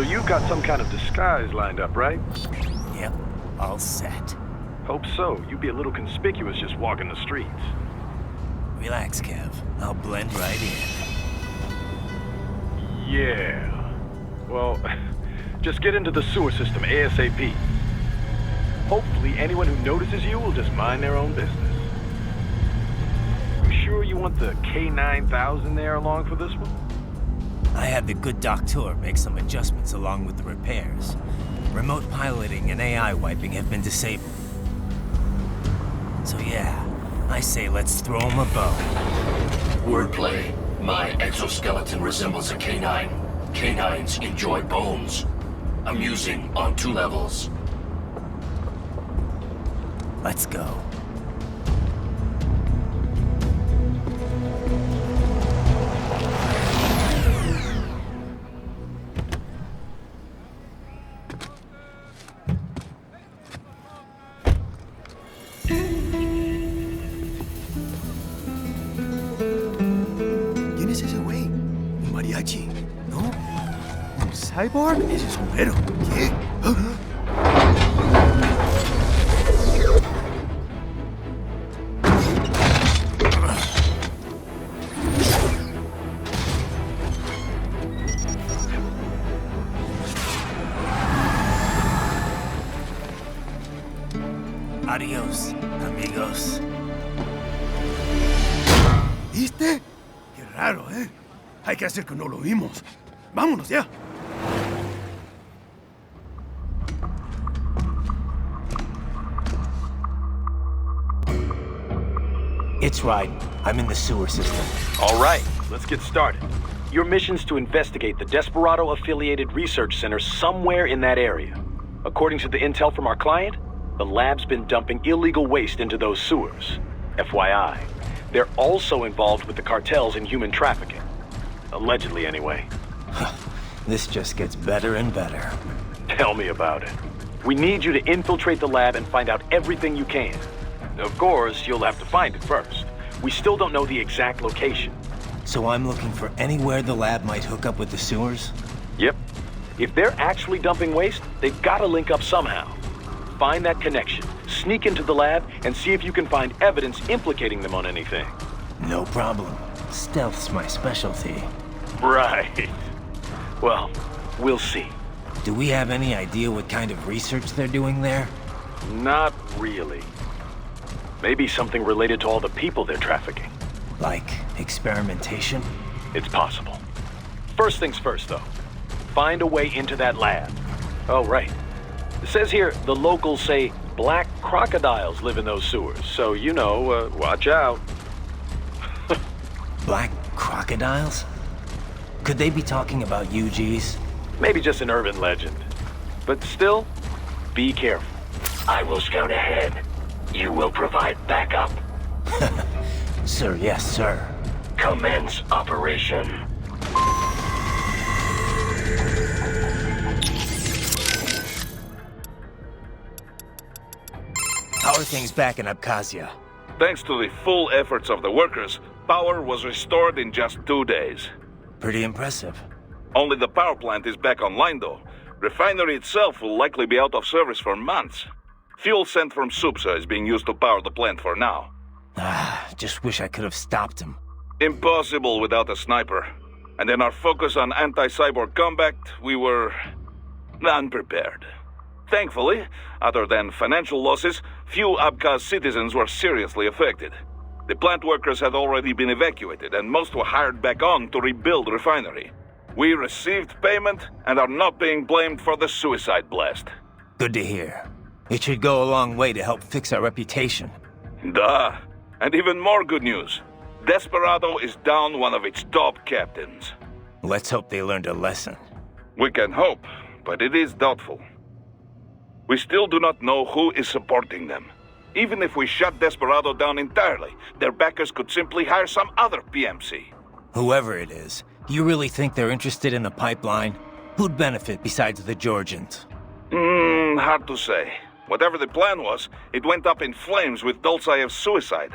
you've got some kind of disguise lined up, right? Yep, all set. Hope so. You'd be a little conspicuous just walking the streets. Relax, Kev. I'll blend right in. Yeah. Well, just get into the sewer system ASAP. Hopefully anyone who notices you will just mind their own business. You sure you want the K9000 there along for this one? I had the good doctor make some adjustments along with the repairs. Remote piloting and AI wiping have been disabled. So yeah, I say let's throw him a bone. Wordplay. My exoskeleton resembles a canine. Canines enjoy bones. Amusing on 2 levels. Let's go. ¿Quién es ese güey? ¿Un mariachi? ¿No? ¿Un cyborg? Ese sombrero. ¿Qué? Adiós, amigos. ¿Viste? Qué raro, ¿eh? Hay que hacer que no lo vimos. ¡Vámonos ya! It's Raiden. I'm in the sewer system. All right, let's get started. Your mission's to investigate the Desperado-affiliated research center somewhere in that area. According to the intel from our client, the lab's been dumping illegal waste into those sewers. FYI, they're also involved with the cartels in human trafficking. Allegedly, anyway. This just gets better and better. Tell me about it. We need you to infiltrate the lab and find out everything you can. Of course, you'll have to find it first. We still don't know the exact location. So I'm looking for anywhere the lab might hook up with the sewers? Yep. If they're actually dumping waste, they've got to link up somehow. Find that connection, sneak into the lab, and see if you can find evidence implicating them on anything. No problem. Stealth's my specialty. Right. Well, we'll see. Do we have any idea what kind of research they're doing there? Not really. Maybe something related to all the people they're trafficking. Like experimentation? It's possible. First things first, though. Find a way into that lab. Oh, right. It says here the locals say black crocodiles live in those sewers, so you know, watch out. Black crocodiles? Could they be talking about UGs? Maybe just an urban legend. But still, be careful. I will scout ahead. You will provide backup. Sir, yes, sir. Commence operation. How are things back in Abkhazia? Thanks to the full efforts of the workers, power was restored in just 2 days. Pretty impressive. Only the power plant is back online though. Refinery itself will likely be out of service for months. Fuel sent from Supsa is being used to power the plant for now. Just wish I could have stopped him. Impossible without a sniper. And in our focus on anti-cyborg combat, we were unprepared. Thankfully, other than financial losses, few Abkhaz citizens were seriously affected. The plant workers had already been evacuated, and most were hired back on to rebuild the refinery. We received payment and are not being blamed for the suicide blast. Good to hear. It should go a long way to help fix our reputation. Duh. And even more good news. Desperado is down one of its top captains. Let's hope they learned a lesson. We can hope, but it is doubtful. We still do not know who is supporting them. Even if we shut Desperado down entirely, their backers could simply hire some other PMC. Whoever it is, do you really think they're interested in the pipeline? Who'd benefit besides the Georgians? Hard to say. Whatever the plan was, it went up in flames with Dulcayev's suicide.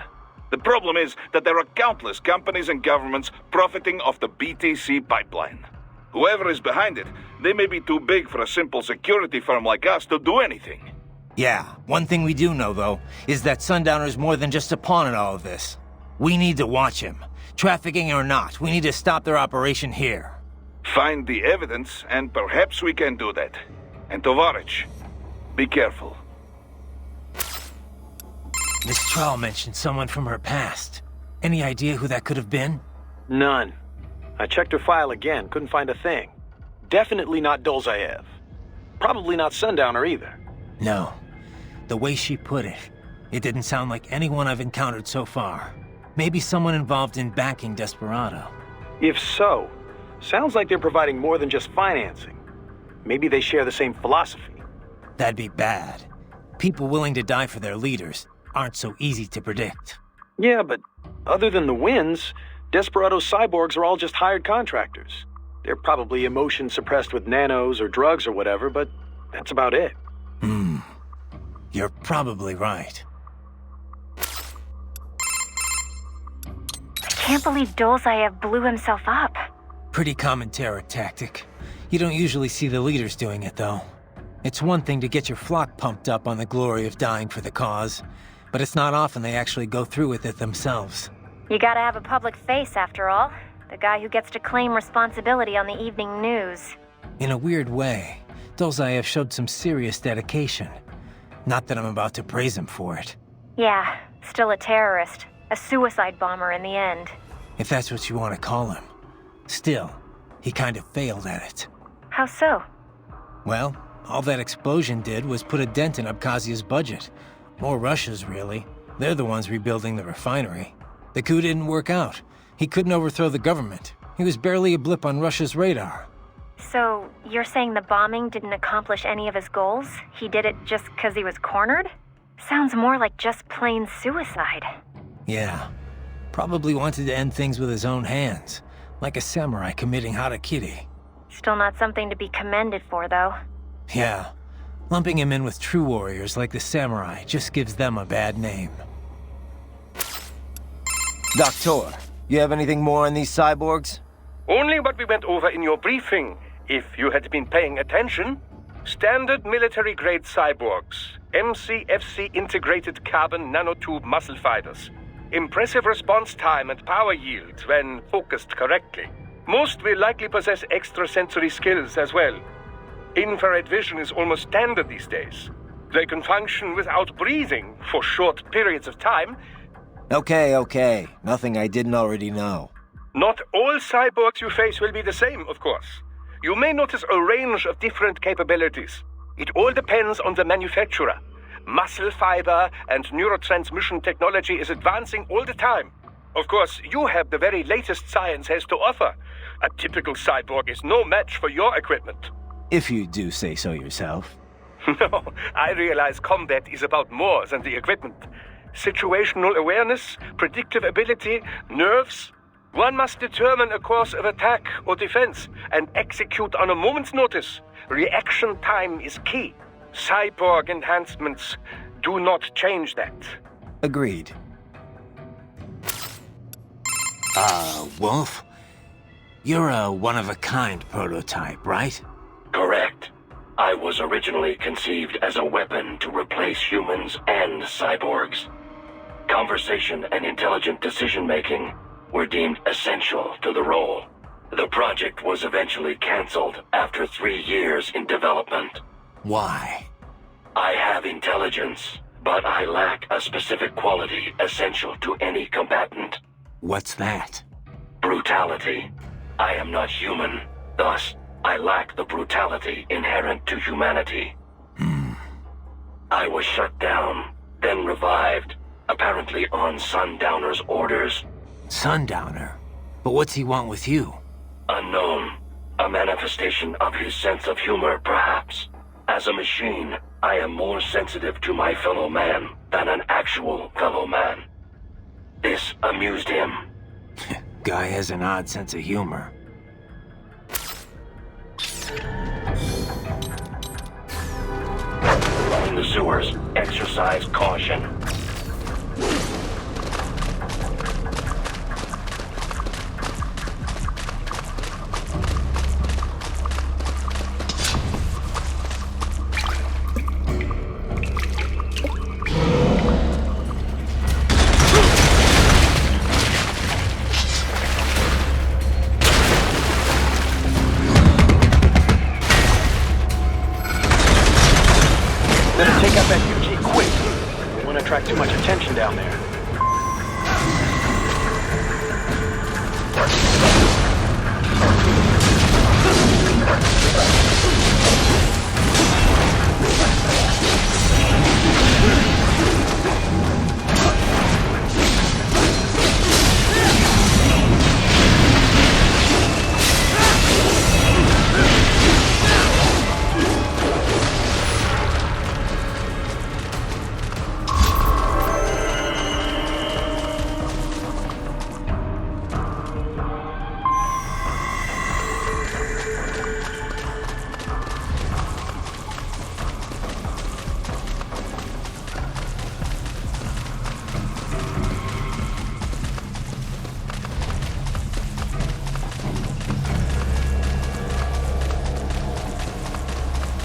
The problem is that there are countless companies and governments profiting off the BTC pipeline. Whoever is behind it, they may be too big for a simple security firm like us to do anything. Yeah, one thing we do know, though, is that Sundowner's more than just a pawn in all of this. We need to watch him. Trafficking or not, we need to stop their operation here. Find the evidence, and perhaps we can do that. And Tovarich, be careful. Miss Troll mentioned someone from her past. Any idea who that could have been? None. I checked her file again, couldn't find a thing. Definitely not Dolzaev. Probably not Sundowner either. No. The way she put it, it didn't sound like anyone I've encountered so far. Maybe someone involved in backing Desperado. If so, sounds like they're providing more than just financing. Maybe they share the same philosophy. That'd be bad. People willing to die for their leaders aren't so easy to predict. Yeah, but other than the wins, Desperado's cyborgs are all just hired contractors. They're probably emotion suppressed with nanos or drugs or whatever, but that's about it. You're probably right. I can't believe Dolzaev blew himself up. Pretty common terror tactic. You don't usually see the leaders doing it, though. It's one thing to get your flock pumped up on the glory of dying for the cause, but it's not often they actually go through with it themselves. You gotta have a public face, after all. The guy who gets to claim responsibility on the evening news. In a weird way, Dolzaev showed some serious dedication. Not that I'm about to praise him for it. Yeah, still a terrorist. A suicide bomber in the end. If that's what you want to call him. Still, he kind of failed at it. How so? Well, all that explosion did was put a dent in Abkhazia's budget. More Russia's, really. They're the ones rebuilding the refinery. The coup didn't work out. He couldn't overthrow the government. He was barely a blip on Russia's radar. So, you're saying the bombing didn't accomplish any of his goals? He did it just because he was cornered? Sounds more like just plain suicide. Yeah. Probably wanted to end things with his own hands. Like a samurai committing harakiri. Still not something to be commended for, though. Yeah. Lumping him in with true warriors like the samurai just gives them a bad name. Doctor, you have anything more on these cyborgs? Only what we went over in your briefing, if you had been paying attention. Standard military-grade cyborgs. MCFC integrated carbon nanotube muscle fibers. Impressive response time and power yield when focused correctly. Most will likely possess extrasensory skills as well. Infrared vision is almost standard these days. They can function without breathing for short periods of time. Okay. Nothing I didn't already know. Not all cyborgs you face will be the same, of course. You may notice a range of different capabilities. It all depends on the manufacturer. Muscle fiber and neurotransmission technology is advancing all the time. Of course, you have the very latest science has to offer. A typical cyborg is no match for your equipment. If you do say so yourself. No, I realize combat is about more than the equipment. Situational awareness, predictive ability, nerves. One must determine a course of attack or defense and execute on a moment's notice. Reaction time is key. Cyborg enhancements do not change that. Agreed. Wolf? You're a one-of-a-kind prototype, right? Correct. I was originally conceived as a weapon to replace humans and cyborgs. Conversation and intelligent decision-making were deemed essential to the role. The project was eventually canceled after 3 years in development. Why? I have intelligence, but I lack a specific quality essential to any combatant. What's that? Brutality. I am not human, thus I lack the brutality inherent to humanity. I was shut down, then revived, apparently on Sundowner's orders. Sundowner? But what's he want with you? Unknown. A manifestation of his sense of humor, perhaps. As a machine, I am more sensitive to my fellow man than an actual fellow man. This amused him. Guy has an odd sense of humor. In the sewers, exercise caution. Better take out that UG quick. Don't want to attract too much attention down there.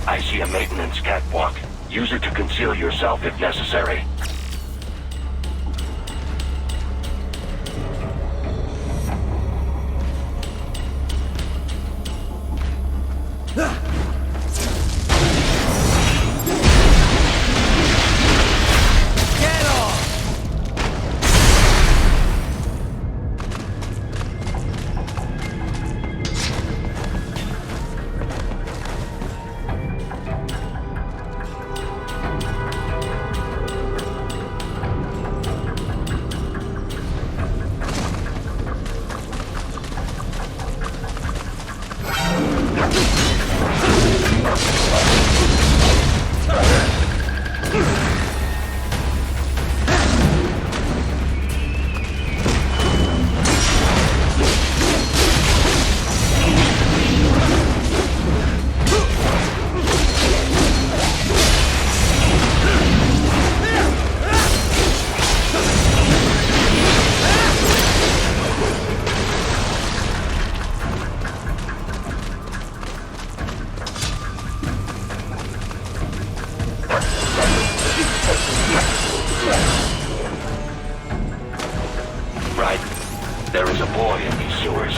I see a maintenance catwalk. Use it to conceal yourself if necessary. Raiden, there is a boy in these sewers.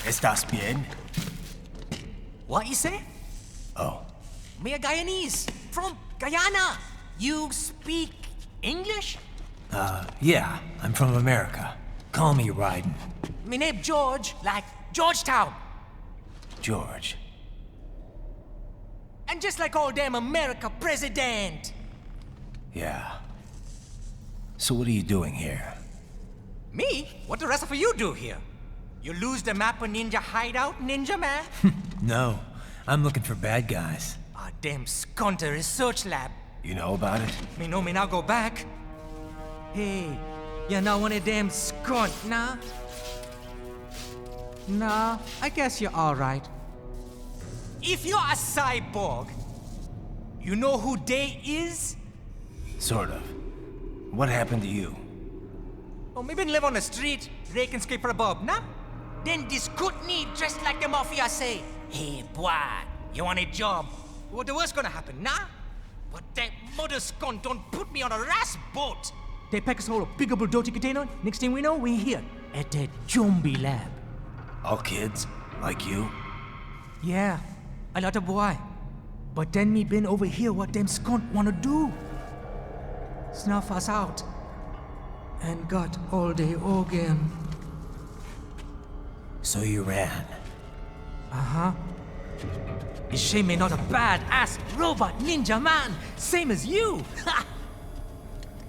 ¿Estás bien? What you say? Oh. Me a Guyanese, from Guyana. You speak English? Yeah, I'm from America. Call me Raiden. Me name George, like Georgetown. George. And just like all damn America president. Yeah. So what are you doing here? Me? What the rest of you do here? You lose the map of Ninja hideout, Ninja man? No, I'm looking for bad guys. Ah, damn skunter research lab. You know about it? Me know me now go back. Hey, you're not one of them skunt, nah? Nah, I guess you're alright. If you're a cyborg, you know who they is? Sort of. What happened to you? Oh, me been live on the street, rake and scrape for a bob, nah? Then this good need dressed like the mafia say, hey boy, you want a job? What the worst gonna happen, nah? But that mother skunt don't put me on a ras boat. They pack us all a big old dirty container. Next thing we know, we're here at that zombie lab. All kids? Like you? Yeah, a lot of boy. But then me been over here what them skunt wanna do. Snuff us out. And got all day organ. So you ran. Uh-huh. It's shame me not a bad-ass robot ninja man, same as you. Ha!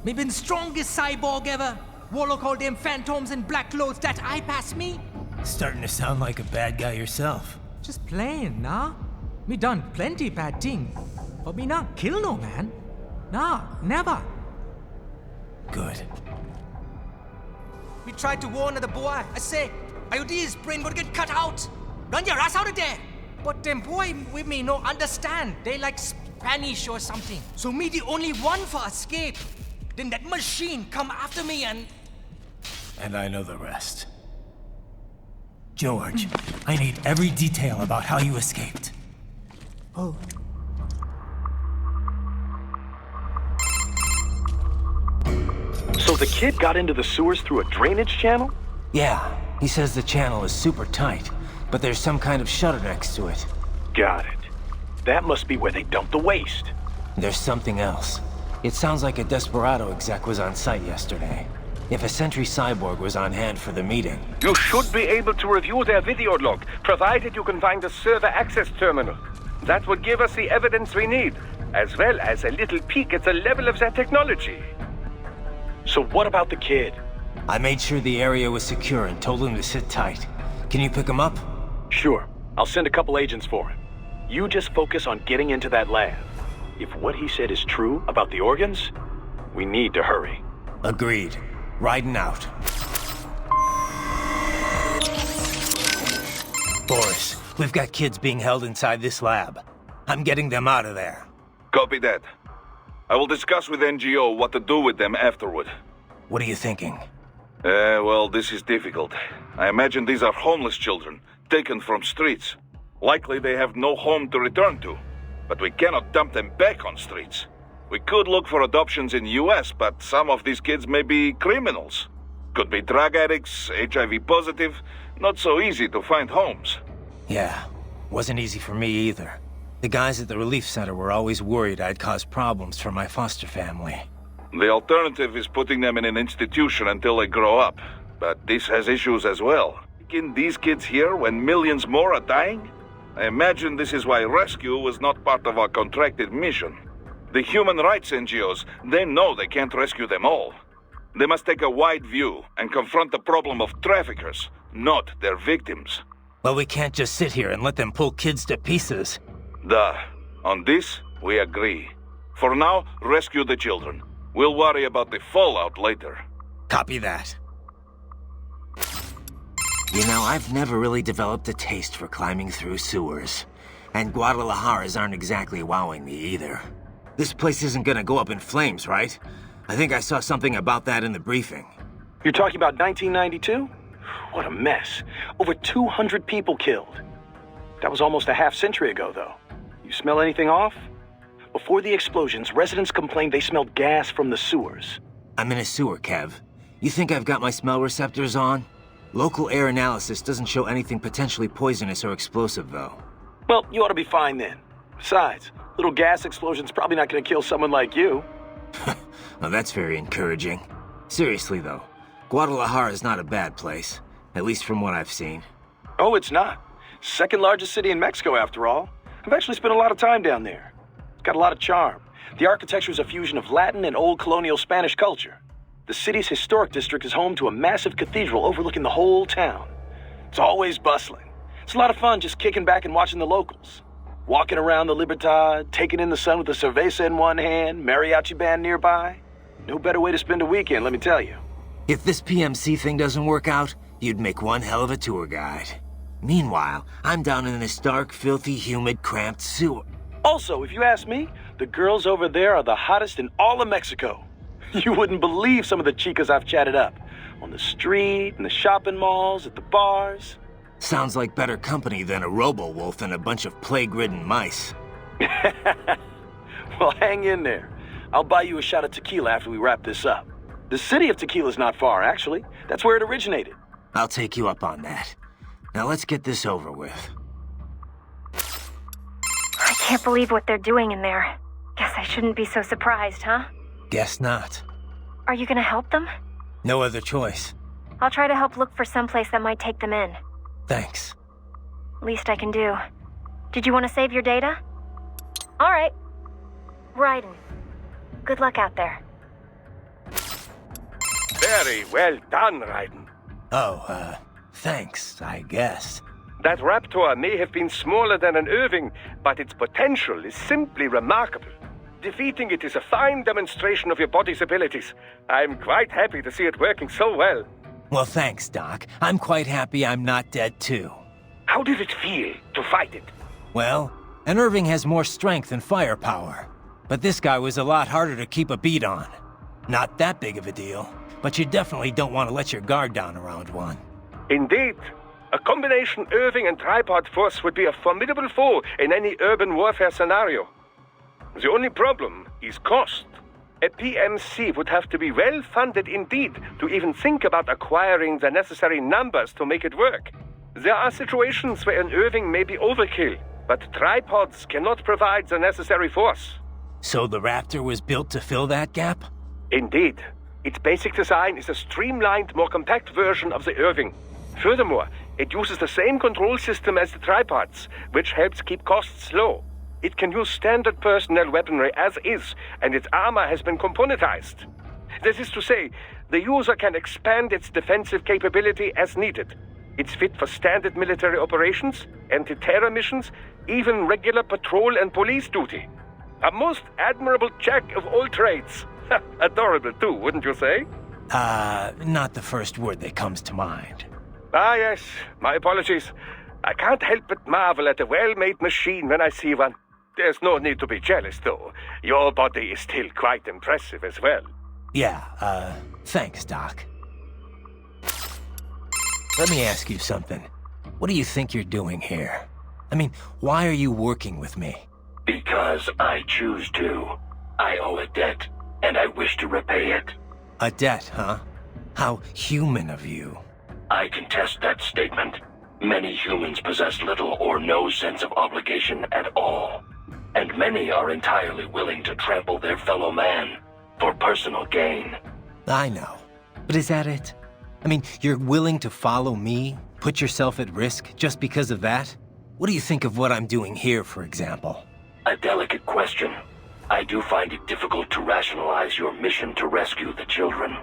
Me been strongest cyborg ever. Warlock all them phantoms in black clothes that eye pass me. Starting to sound like a bad guy yourself. Just plain, nah? Me done plenty bad thing. But me not kill no man. Nah, never. Good. We tried to warn the boy. I say, IOD's brain gonna get cut out. Run your ass out of there. But them boy with me no understand. They like Spanish or something. So me the only one for escape. Then that machine come after me and... And I know the rest. George, I need every detail about how you escaped. Oh. So the kid got into the sewers through a drainage channel? Yeah, he says the channel is super tight, but there's some kind of shutter next to it. Got it. That must be where they dumped the waste. There's something else. It sounds like a Desperado exec was on site yesterday. If a Sentry Cyborg was on hand for the meeting... You should be able to review their video log, provided you can find the server access terminal. That would give us the evidence we need, as well as a little peek at the level of their technology. So what about the kid? I made sure the area was secure and told him to sit tight. Can you pick him up? Sure. I'll send a couple agents for him. You just focus on getting into that lab. If what he said is true about the organs, we need to hurry. Agreed. Riding out. Boris, we've got kids being held inside this lab. I'm getting them out of there. Copy that. I will discuss with NGO what to do with them afterward. What are you thinking? Well, this is difficult. I imagine these are homeless children, taken from streets. Likely they have no home to return to. But we cannot dump them back on streets. We could look for adoptions in US, but some of these kids may be criminals. Could be drug addicts, HIV positive. Not so easy to find homes. Yeah, wasn't easy for me either. The guys at the relief center were always worried I'd cause problems for my foster family. The alternative is putting them in an institution until they grow up. But this has issues as well. Taking these kids here when millions more are dying? I imagine this is why rescue was not part of our contracted mission. The human rights NGOs, they know they can't rescue them all. They must take a wide view and confront the problem of traffickers, not their victims. Well, we can't just sit here and let them pull kids to pieces. Duh. On this, we agree. For now, rescue the children. We'll worry about the fallout later. Copy that. You know, I've never really developed a taste for climbing through sewers. And Guadalajaras aren't exactly wowing me either. This place isn't gonna go up in flames, right? I think I saw something about that in the briefing. You're talking about 1992? What a mess. Over 200 people killed. That was almost a half-century ago, though. You smell anything off? Before the explosions, residents complained they smelled gas from the sewers. I'm in a sewer, Kev. You think I've got my smell receptors on? Local air analysis doesn't show anything potentially poisonous or explosive, though. Well, you ought to be fine then. Besides, little gas explosion's probably not gonna kill someone like you. Well, that's very encouraging. Seriously, though, Guadalajara is not a bad place, at least from what I've seen. Oh, it's not. Second largest city in Mexico, after all. I've actually spent a lot of time down there. It's got a lot of charm. The architecture is a fusion of Latin and old colonial Spanish culture. The city's historic district is home to a massive cathedral overlooking the whole town. It's always bustling. It's a lot of fun just kicking back and watching the locals. Walking around the Libertad, taking in the sun with a cerveza in one hand, mariachi band nearby. No better way to spend a weekend, let me tell you. If this PMC thing doesn't work out, you'd make one hell of a tour guide. Meanwhile, I'm down in this dark, filthy, humid, cramped sewer. Also, if you ask me, the girls over there are the hottest in all of Mexico. You wouldn't believe some of the chicas I've chatted up. On the street, in the shopping malls, at the bars. Sounds like better company than a robo-wolf and a bunch of plague-ridden mice. Well, hang in there. I'll buy you a shot of tequila after we wrap this up. The city of tequila's not far, actually. That's where it originated. I'll take you up on that. Now let's get this over with. I can't believe what they're doing in there. Guess I shouldn't be so surprised, huh? Guess not. Are you gonna help them? No other choice. I'll try to help look for someplace that might take them in. Thanks. Least I can do. Did you want to save your data? All right. Raiden. Good luck out there. Very well done, Raiden. Oh, thanks, I guess. That raptor may have been smaller than an Irving, but its potential is simply remarkable. Defeating it is a fine demonstration of your body's abilities. I'm quite happy to see it working so well. Well, thanks, Doc. I'm quite happy I'm not dead, too. How did it feel to fight it? Well, an Irving has more strength and firepower. But this guy was a lot harder to keep a beat on. Not that big of a deal, but you definitely don't want to let your guard down around one. Indeed. A combination Irving and tripod force would be a formidable foe in any urban warfare scenario. The only problem is cost. A PMC would have to be well funded indeed to even think about acquiring the necessary numbers to make it work. There are situations where an Irving may be overkill, but tripods cannot provide the necessary force. So the Raptor was built to fill that gap? Indeed. Its basic design is a streamlined, more compact version of the Irving. Furthermore, it uses the same control system as the tripods, which helps keep costs low. It can use standard personnel weaponry as is, and its armor has been componentized. This is to say, the user can expand its defensive capability as needed. It's fit for standard military operations, anti-terror missions, even regular patrol and police duty. A most admirable jack of all trades. Adorable too, wouldn't you say? Not the first word that comes to mind. Ah, yes. My apologies. I can't help but marvel at a well-made machine when I see one. There's no need to be jealous, though. Your body is still quite impressive as well. Yeah, thanks, Doc. Let me ask you something. What do you think you're doing here? I mean, why are you working with me? Because I choose to. I owe a debt, and I wish to repay it. A debt, huh? How human of you. I contest that statement. Many humans possess little or no sense of obligation at all. And many are entirely willing to trample their fellow man for personal gain. I know. But is that it? I mean, you're willing to follow me, put yourself at risk just because of that? What do you think of what I'm doing here, for example? A delicate question. I do find it difficult to rationalize your mission to rescue the children.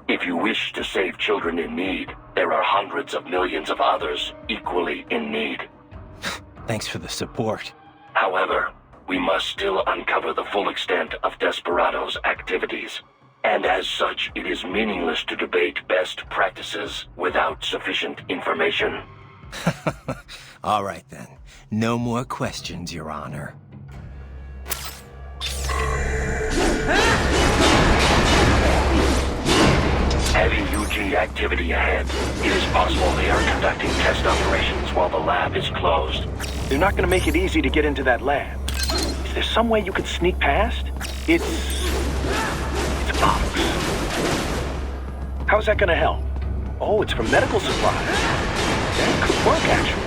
If you wish to save children in need, there are hundreds of millions of others equally in need. Thanks for the support. However, we must still uncover the full extent of Desperado's activities. And as such, it is meaningless to debate best practices without sufficient information. All right then. No more questions, Your Honor. Heavy UG activity ahead. It is possible they are conducting test operations while the lab is closed. They're not gonna make it easy to get into that lab. Is there some way you could sneak past? It's a box. How's that gonna help? Oh, it's for medical supplies. That could work, actually.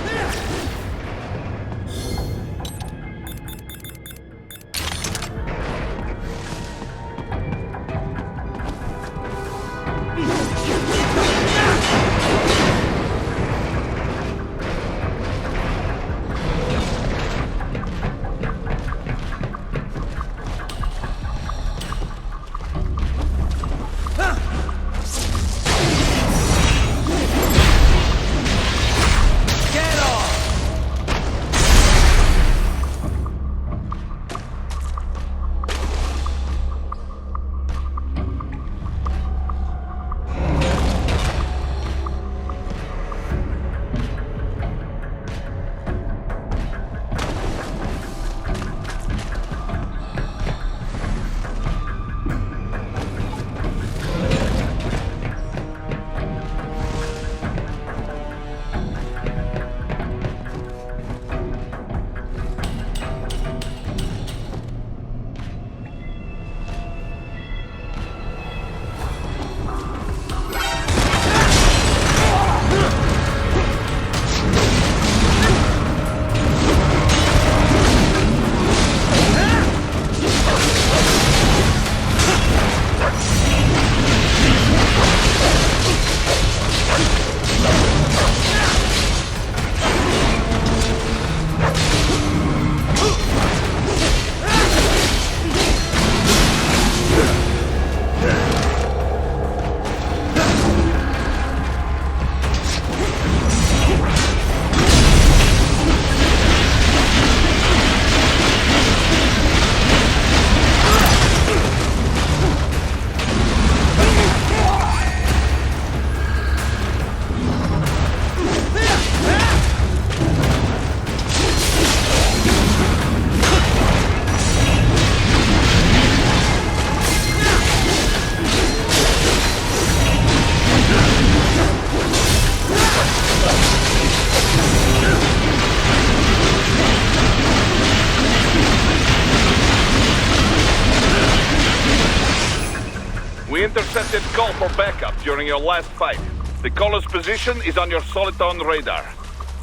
We intercepted call for backup during your last fight. The caller's position is on your Soliton radar.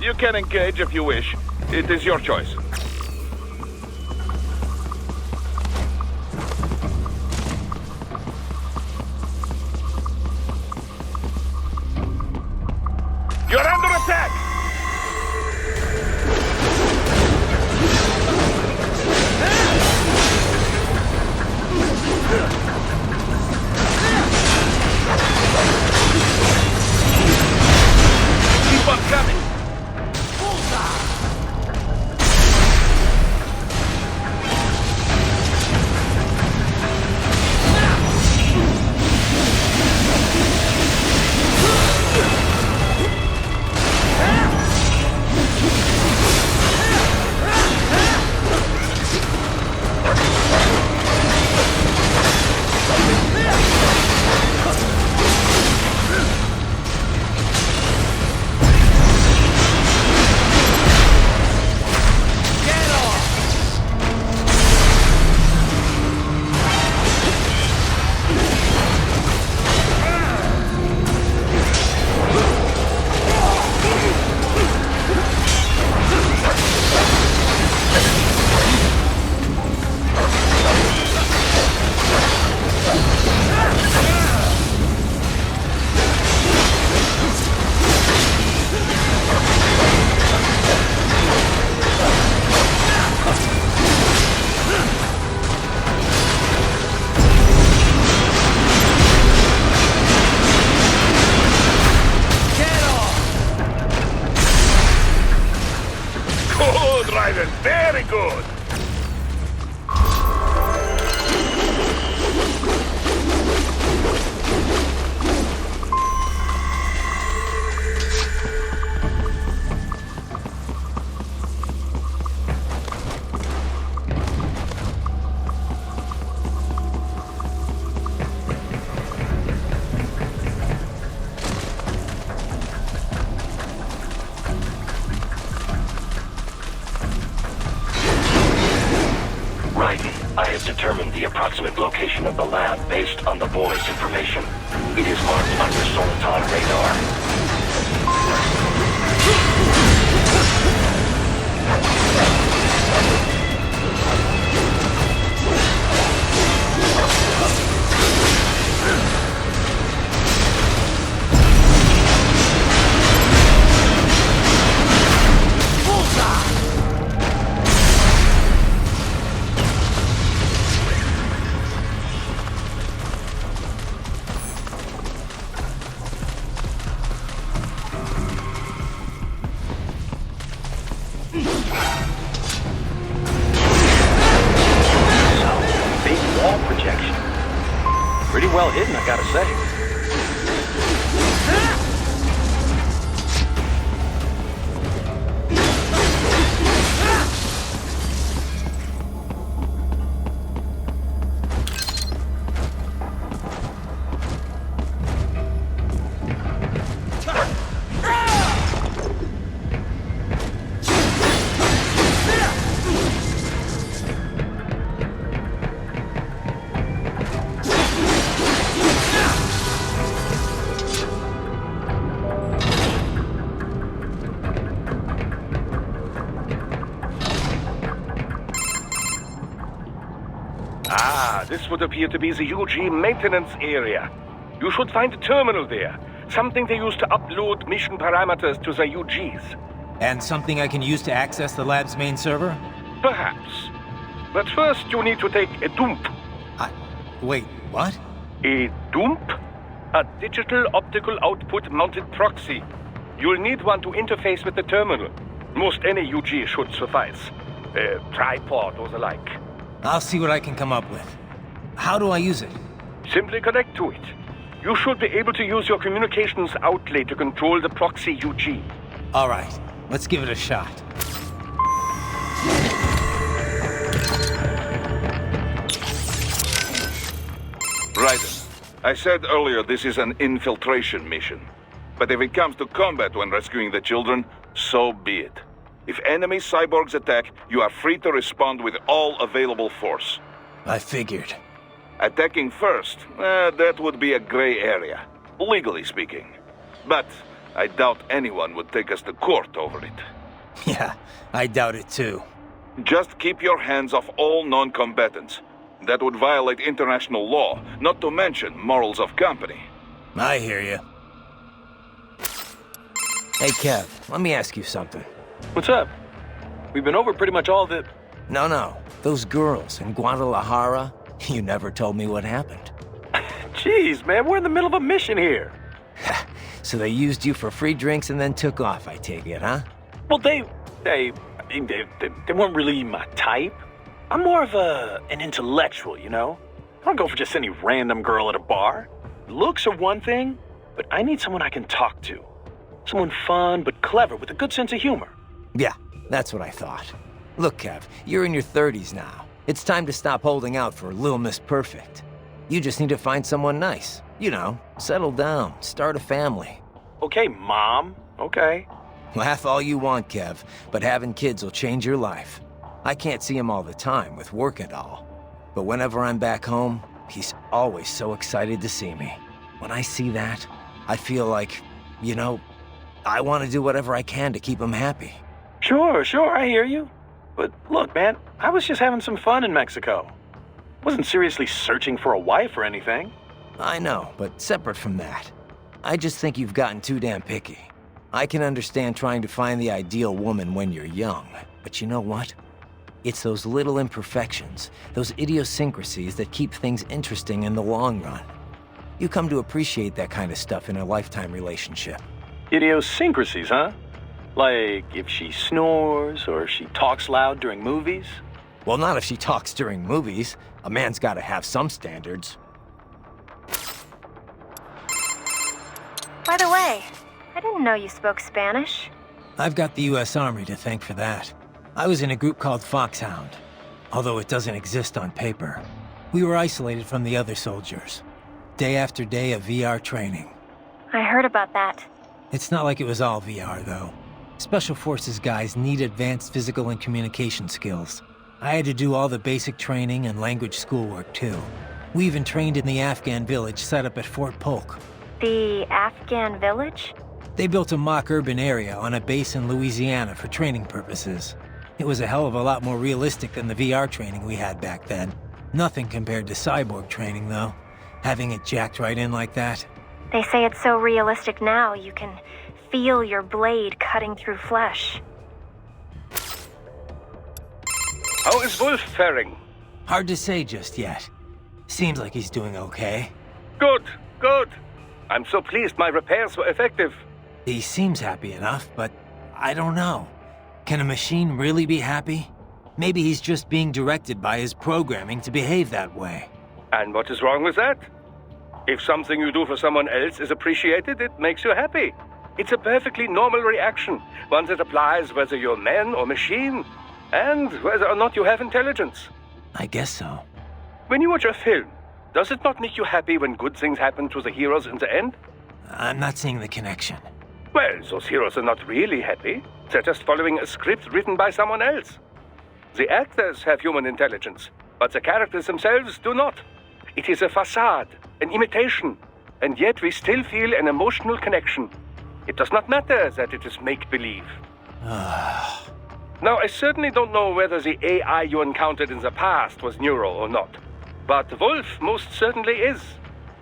You can engage if you wish. It is your choice. You're under attack! Keep on coming! Good, Raiden. Very good. determined the approximate location of the lab based on the boy's information. It is marked on your Soliton radar. Pretty well hidden, I gotta say. This would appear to be the UG maintenance area. You should find a terminal there. Something they use to upload mission parameters to the UGs. And something I can use to access the lab's main server? Perhaps. But first you need to take a dump. Wait, what? A dump? A digital optical output mounted proxy. You'll need one to interface with the terminal. Most any UG should suffice. A tripod or the like. I'll see what I can come up with. How do I use it? Simply connect to it. You should be able to use your communications outlay to control the proxy UG. All right, let's give it a shot. Raiden, I said earlier this is an infiltration mission. But if it comes to combat when rescuing the children, so be it. If enemy cyborgs attack, you are free to respond with all available force. I figured. Attacking first, that would be a gray area, legally speaking. But I doubt anyone would take us to court over it. Yeah, I doubt it too. Just keep your hands off all non-combatants. That would violate international law, not to mention morals of company. I hear you. Hey, Kev, let me ask you something. What's up? We've been over pretty much all the... No. Those girls in Guadalajara, you never told me what happened. Jeez, man, we're in the middle of a mission here. So they used you for free drinks and then took off, I take it, huh? Well, they weren't really my type. I'm more of an intellectual, you know? I don't go for just any random girl at a bar. Looks are one thing, but I need someone I can talk to. Someone fun but clever with a good sense of humor. Yeah, that's what I thought. Look, Kev, you're in your 30s now. It's time to stop holding out for Lil Miss Perfect. You just need to find someone nice. You know, settle down, start a family. Okay, Mom. Okay. Laugh all you want, Kev, but having kids will change your life. I can't see him all the time with work and all. But whenever I'm back home, he's always so excited to see me. When I see that, I feel like, you know, I want to do whatever I can to keep him happy. Sure, I hear you. But look, man, I was just having some fun in Mexico. Wasn't seriously searching for a wife or anything. I know, but separate from that, I just think you've gotten too damn picky. I can understand trying to find the ideal woman when you're young, but you know what? It's those little imperfections, those idiosyncrasies that keep things interesting in the long run. You come to appreciate that kind of stuff in a lifetime relationship. Idiosyncrasies, huh? Like if she snores or she talks loud during movies? Well, not if she talks during movies. A man's gotta have some standards. By the way, I didn't know you spoke Spanish. I've got the US Army to thank for that. I was in a group called Foxhound, although it doesn't exist on paper. We were isolated from the other soldiers. Day after day of VR training. I heard about that. It's not like it was all VR, though. Special Forces guys need advanced physical and communication skills. I had to do all the basic training and language schoolwork, too. We even trained in the Afghan village set up at Fort Polk. The Afghan village? They built a mock urban area on a base in Louisiana for training purposes. It was a hell of a lot more realistic than the VR training we had back then. Nothing compared to cyborg training, though. Having it jacked right in like that. They say it's so realistic now you can feel your blade cutting through flesh. How is Wolf faring? Hard to say just yet. Seems like he's doing okay. Good, good. I'm so pleased my repairs were effective. He seems happy enough, but I don't know. Can a machine really be happy? Maybe he's just being directed by his programming to behave that way. And what is wrong with that? If something you do for someone else is appreciated, it makes you happy. It's a perfectly normal reaction, one that applies whether you're man or machine, and whether or not you have intelligence. I guess so. When you watch a film, does it not make you happy when good things happen to the heroes in the end? I'm not seeing the connection. Well, those heroes are not really happy. They're just following a script written by someone else. The actors have human intelligence, but the characters themselves do not. It is a facade, an imitation, and yet we still feel an emotional connection. It does not matter that it is make-believe. Now, I certainly don't know whether the AI you encountered in the past was neural or not. But Wolf most certainly is.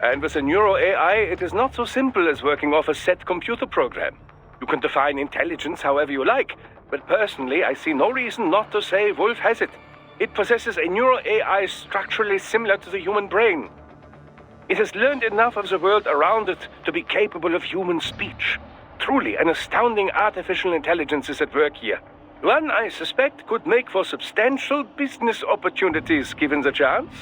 And with a neuro AI, it is not so simple as working off a set computer program. You can define intelligence however you like, but personally, I see no reason not to say Wolf has it. It possesses a neuro AI structurally similar to the human brain. It has learned enough of the world around it to be capable of human speech. Truly, an astounding artificial intelligence is at work here. One I suspect could make for substantial business opportunities given the chance.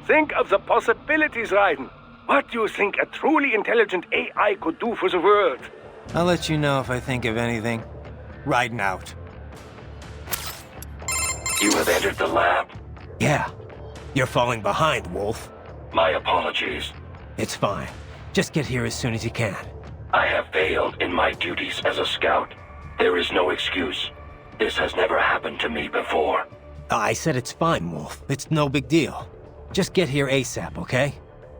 Think of the possibilities, Raiden. What do you think a truly intelligent AI could do for the world? I'll let you know if I think of anything. Raiden out. You have entered the lab. Yeah. You're falling behind, Wolf. My apologies. It's fine. Just get here as soon as you can. I have failed in my duties as a scout. There is no excuse. This has never happened to me before. I said it's fine, Wolf. It's no big deal. Just get here ASAP, okay?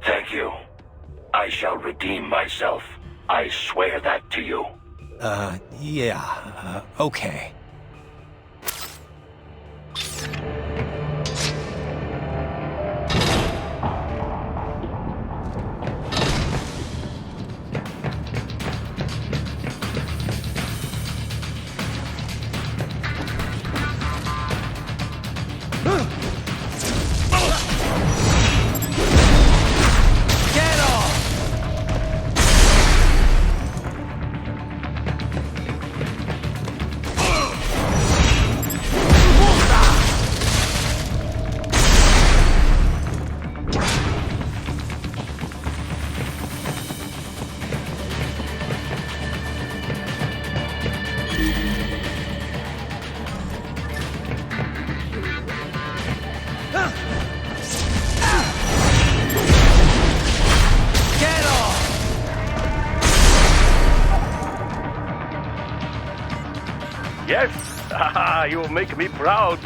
Thank you. I shall redeem myself. I swear that to you. Yeah, okay. Yes, you make me proud.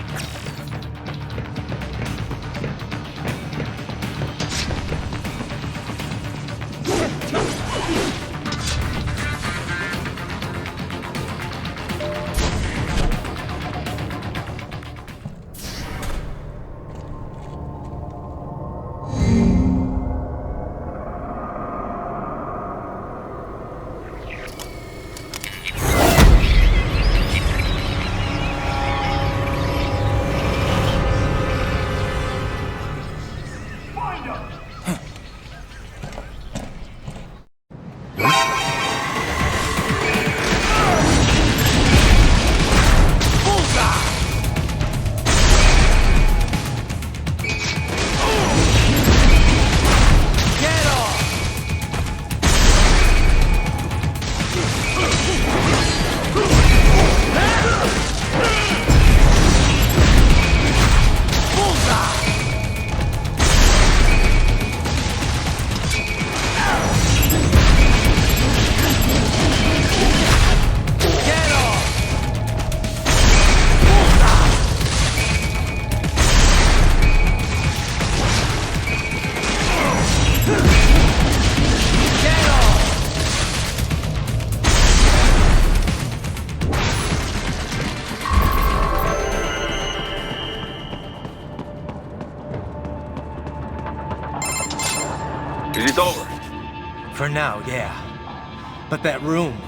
For now, yeah. But that room,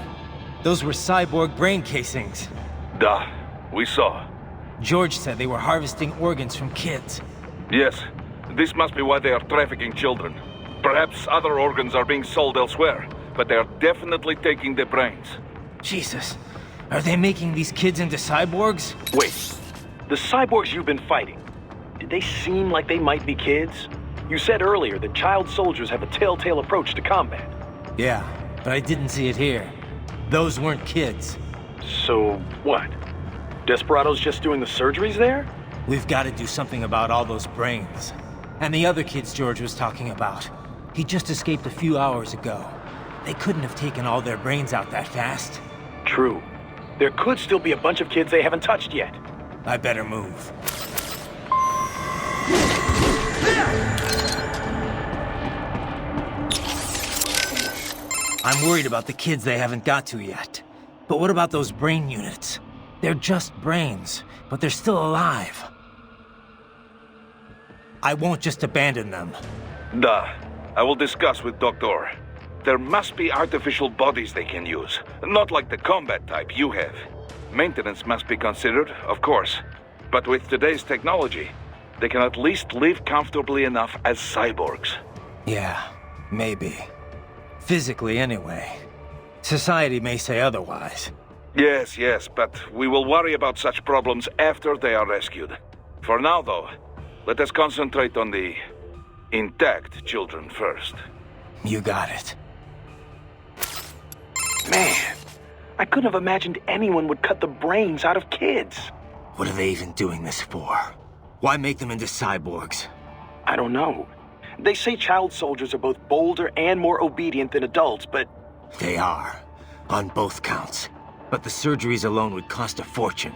those were cyborg brain casings. Duh, we saw. George said they were harvesting organs from kids. Yes, this must be why they are trafficking children. Perhaps other organs are being sold elsewhere, but they are definitely taking the brains. Jesus, are they making these kids into cyborgs? Wait, the cyborgs you've been fighting, did they seem like they might be kids? You said earlier that child soldiers have a telltale approach to combat. Yeah, but I didn't see it here. Those weren't kids. So, what? Desperado's just doing the surgeries there? We've got to do something about all those brains. And the other kids George was talking about. He just escaped a few hours ago. They couldn't have taken all their brains out that fast. True. There could still be a bunch of kids they haven't touched yet. I better move. I'm worried about the kids they haven't got to yet. But what about those brain units? They're just brains, but they're still alive. I won't just abandon them. Duh. I will discuss with Doctor. There must be artificial bodies they can use. Not like the combat type you have. Maintenance must be considered, of course. But with today's technology, they can at least live comfortably enough as cyborgs. Yeah, maybe. Physically, anyway. Society may say otherwise. Yes, but we will worry about such problems after they are rescued. For now, though, let us concentrate on the intact children first. You got it. Man, I couldn't have imagined anyone would cut the brains out of kids. What are they even doing this for? Why make them into cyborgs? I don't know. They say child soldiers are both bolder and more obedient than adults, but... They are. On both counts. But the surgeries alone would cost a fortune.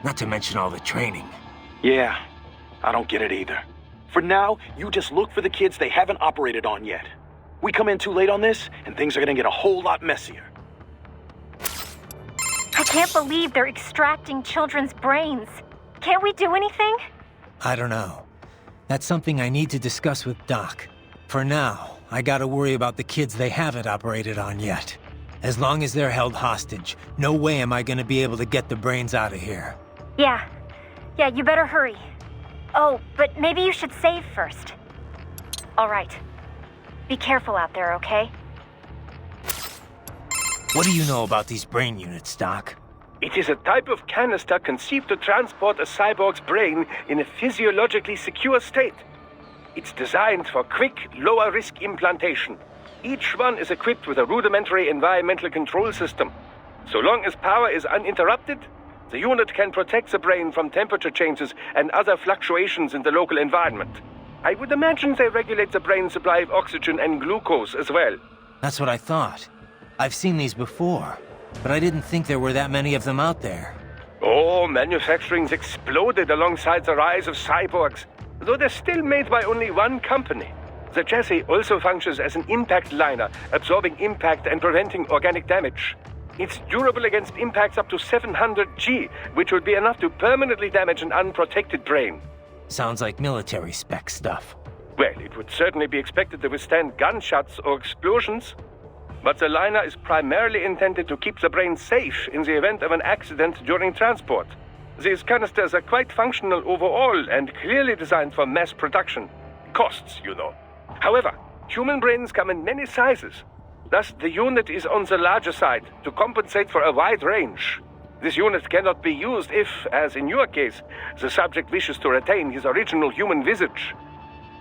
Not to mention all the training. Yeah, I don't get it either. For now, you just look for the kids they haven't operated on yet. We come in too late on this, and things are gonna get a whole lot messier. I can't believe they're extracting children's brains. Can't we do anything? I don't know. That's something I need to discuss with Doc. For now, I gotta worry about the kids they haven't operated on yet. As long as they're held hostage, no way am I gonna be able to get the brains out of here. Yeah, you better hurry. Oh, but maybe you should save first. All right. Be careful out there, okay? What do you know about these brain units, Doc? It is a type of canister conceived to transport a cyborg's brain in a physiologically secure state. It's designed for quick, lower-risk implantation. Each one is equipped with a rudimentary environmental control system. So long as power is uninterrupted, the unit can protect the brain from temperature changes and other fluctuations in the local environment. I would imagine they regulate the brain's supply of oxygen and glucose as well. That's what I thought. I've seen these before, but I didn't think there were that many of them out there. Oh, manufacturing's exploded alongside the rise of cyborgs, though they're still made by only one company. The chassis also functions as an impact liner, absorbing impact and preventing organic damage. It's durable against impacts up to 700 G, which would be enough to permanently damage an unprotected brain. Sounds like military spec stuff. Well, it would certainly be expected to withstand gunshots or explosions. But the liner is primarily intended to keep the brain safe in the event of an accident during transport. These canisters are quite functional overall and clearly designed for mass production. Costs, you know. However, human brains come in many sizes. Thus, the unit is on the larger side to compensate for a wide range. This unit cannot be used if, as in your case, the subject wishes to retain his original human visage.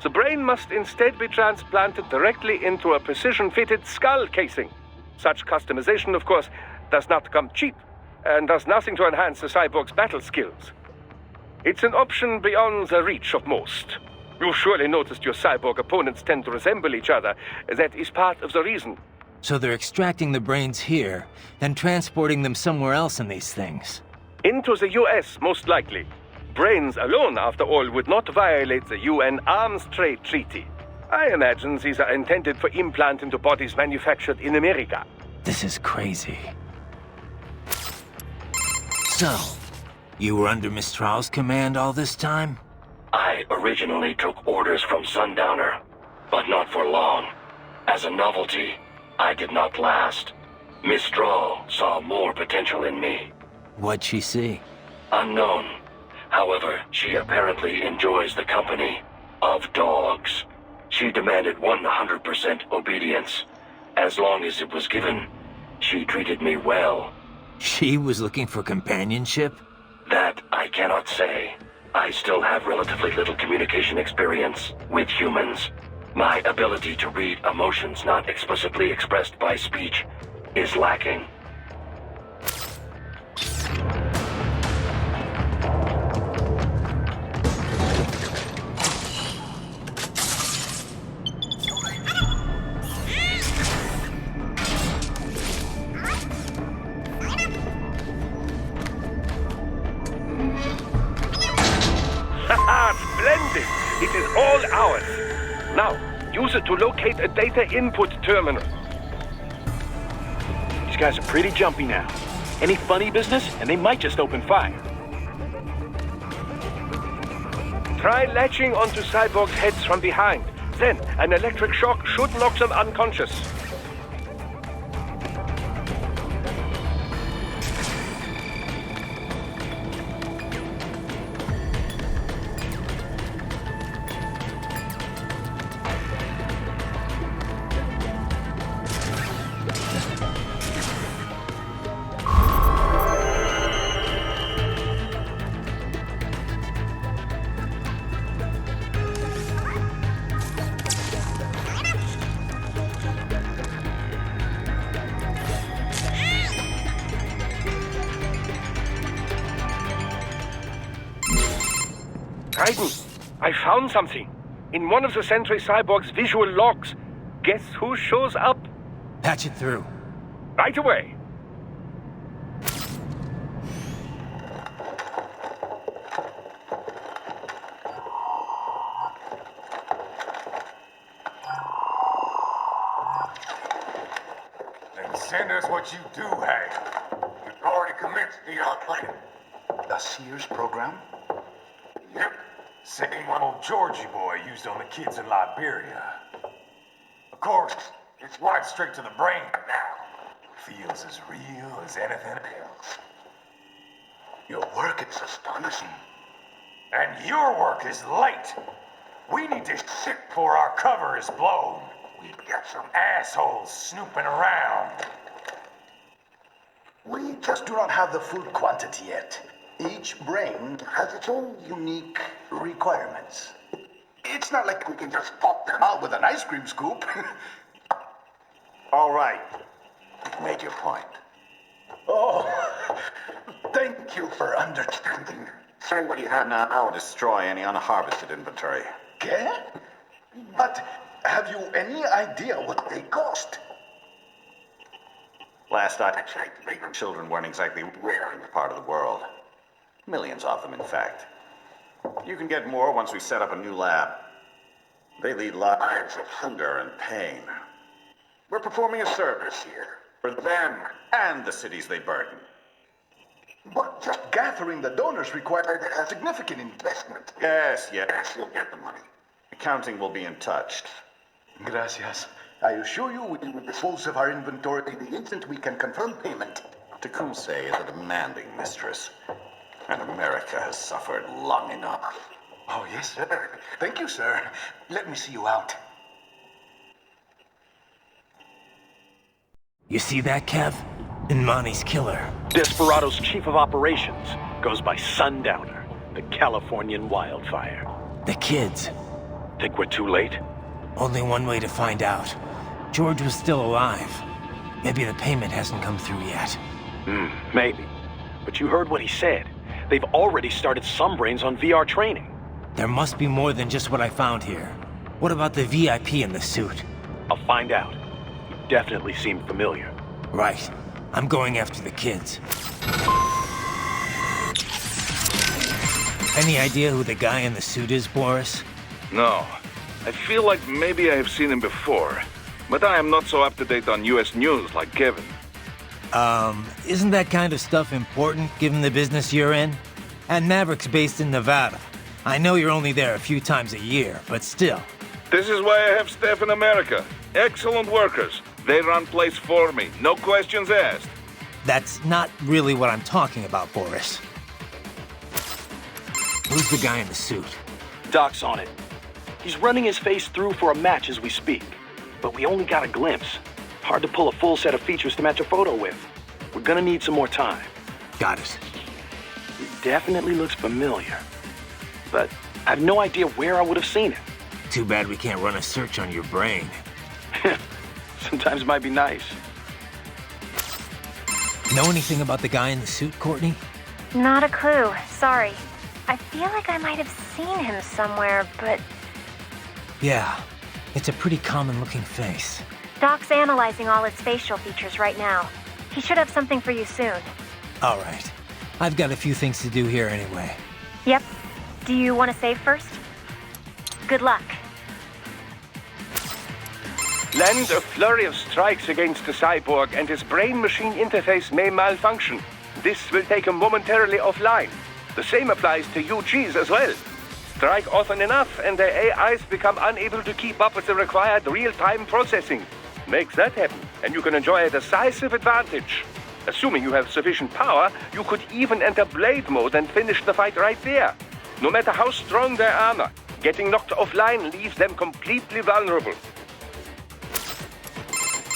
The brain must instead be transplanted directly into a precision-fitted skull casing. Such customization, of course, does not come cheap, and does nothing to enhance the cyborg's battle skills. It's an option beyond the reach of most. You've surely noticed your cyborg opponents tend to resemble each other. That is part of the reason. So they're extracting the brains here, then transporting them somewhere else in these things. Into the US, most likely. Brains alone, after all, would not violate the UN Arms Trade Treaty. I imagine these are intended for implant into bodies manufactured in America. This is crazy. So, you were under Mistral's command all this time? I originally took orders from Sundowner, but not for long. As a novelty, I did not last. Miss Straw saw more potential in me. What'd she see? Unknown. However, she apparently enjoys the company of dogs. She demanded 100% obedience. As long as it was given, she treated me well. She was looking for companionship? That I cannot say. I still have relatively little communication experience with humans. My ability to read emotions not explicitly expressed by speech is lacking. Splendid! It is all ours. Now, use it to locate a data input terminal. These guys are pretty jumpy now. Any funny business, and they might just open fire. Try latching onto cyborgs' heads from behind. Then, an electric shock should knock them unconscious. Raiden, I found something. In one of the Sentry Cyborg's visual logs. Guess who shows up? Patch it through. Right away. Then send us what you do have. You've already commenced the plan. The Sears program? Yep. Same one old Georgie boy used on the kids in Liberia. Of course, it's right straight to the brain now. Feels as real as anything else. Your work is astonishing. And your work is late. We need to shit before our cover is blown. We've got some assholes snooping around. We just do not have the full quantity yet. Each brain has its own unique requirements. It's not like we can just pop them out with an ice cream scoop. All right. You've made your point. Oh, thank you for understanding. Send what you have now. I'll destroy any unharvested inventory. Okay? But have you any idea what they cost? Last I checked, children weren't exactly rare in this part of the world. Millions of them, in fact. You can get more once we set up a new lab. They lead lives of hunger and pain. We're performing a service here for them and the cities they burden. But just gathering the donors required a significant investment. Yes, you'll get the money. Accounting will be in touch. Gracias. I assure you we will dispose of our inventory the instant we can confirm payment. Tecumseh is a demanding mistress, and America has suffered long enough. Oh, yes, sir. Thank you, sir. Let me see you out. You see that, Kev? Imani's killer. Desperado's chief of operations goes by Sundowner, the Californian wildfire. The kids. Think we're too late? Only one way to find out. George was still alive. Maybe the payment hasn't come through yet. Maybe. But you heard what he said. They've already started some brains on VR training. There must be more than just what I found here. What about the VIP in the suit? I'll find out. You definitely seem familiar. Right. I'm going after the kids. Any idea who the guy in the suit is, Boris? No. I feel like maybe I have seen him before. But I am not so up-to-date on US news like Kevin. Isn't that kind of stuff important, given the business you're in? And Maverick's based in Nevada. I know you're only there a few times a year, but still. This is why I have staff in America. Excellent workers. They run place for me, no questions asked. That's not really what I'm talking about, Boris. Who's the guy in the suit? Doc's on it. He's running his face through for a match as we speak. But we only got a glimpse. Hard to pull a full set of features to match a photo with. We're gonna need some more time. Got it. He definitely looks familiar. But I have no idea where I would have seen him. Too bad we can't run a search on your brain. Sometimes it might be nice. Know anything about the guy in the suit, Courtney? Not a clue. Sorry. I feel like I might have seen him somewhere, but... Yeah, it's a pretty common-looking face. Doc's analyzing all his facial features right now. He should have something for you soon. All right. I've got a few things to do here anyway. Yep. Do you want to save first? Good luck. Land a flurry of strikes against the cyborg, and his brain-machine interface may malfunction. This will take him momentarily offline. The same applies to UGs as well. Strike often enough, and their AIs become unable to keep up with the required real-time processing. Make that happen, and you can enjoy a decisive advantage. Assuming you have sufficient power, you could even enter blade mode and finish the fight right there. No matter how strong their armor, getting knocked offline leaves them completely vulnerable.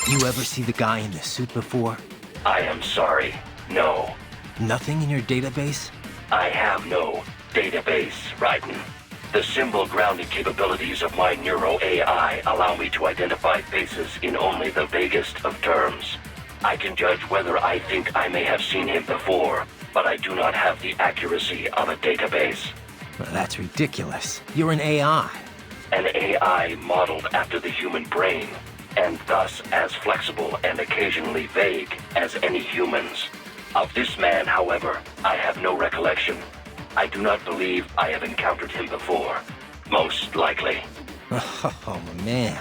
You ever see the guy in the suit before? I am sorry. No. Nothing in your database? I have no database, Raiden. The symbol-grounded capabilities of my neuro-AI allow me to identify faces in only the vaguest of terms. I can judge whether I think I may have seen him before, but I do not have the accuracy of a database. Well, that's ridiculous. You're an AI. An AI modeled after the human brain, and thus as flexible and occasionally vague as any humans. Of this man, however, I have no recollection. I do not believe I have encountered him before. Most likely. Oh, man.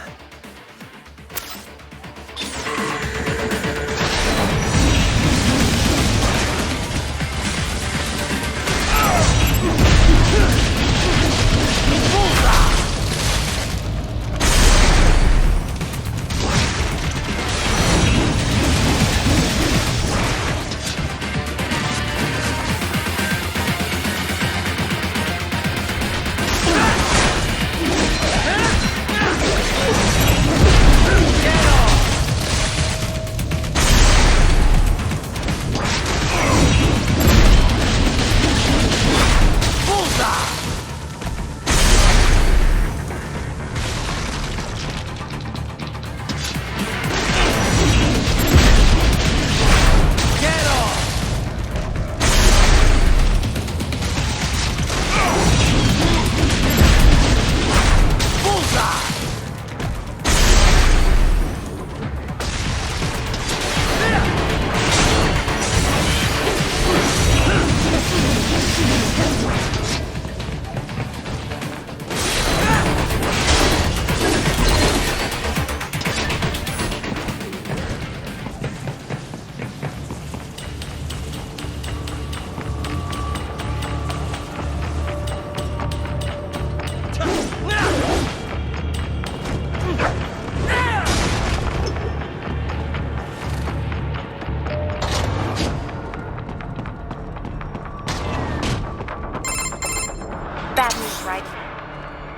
Bad news, right?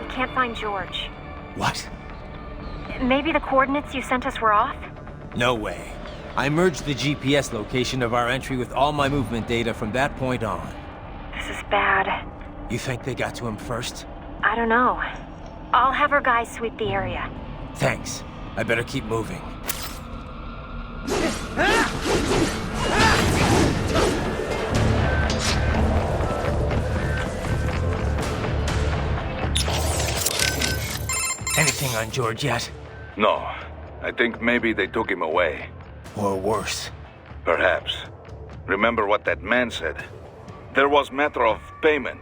We can't find George. What? Maybe the coordinates you sent us were off? No way. I merged the GPS location of our entry with all my movement data from that point on. This is bad. You think they got to him first? I don't know. I'll have our guys sweep the area. Thanks. I better keep moving. Anything on George yet? No. I think maybe they took him away. Or worse. Perhaps. Remember what that man said. There was matter of payment,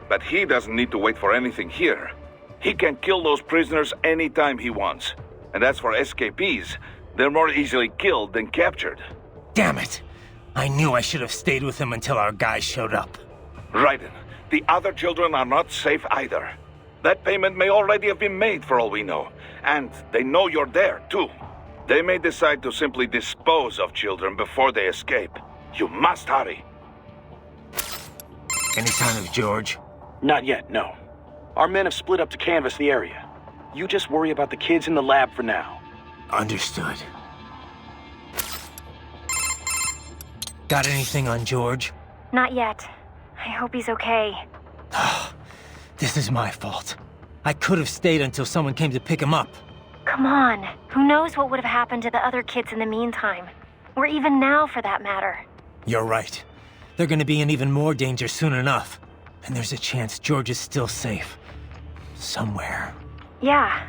but he doesn't need to wait for anything here. He can kill those prisoners anytime he wants. And as for escapees, they're more easily killed than captured. Damn it! I knew I should have stayed with him until our guys showed up. Raiden, the other children are not safe either. That payment may already have been made for all we know. And they know you're there, too. They may decide to simply dispose of children before they escape. You must hurry. Any sign of George? Not yet, no. Our men have split up to canvass the area. You just worry about the kids in the lab for now. Understood. Got anything on George? Not yet. I hope he's okay. This is my fault. I could have stayed until someone came to pick him up. Come on. Who knows what would have happened to the other kids in the meantime? Or even now, for that matter. You're right. They're gonna be in even more danger soon enough. And there's a chance George is still safe. Somewhere. Yeah.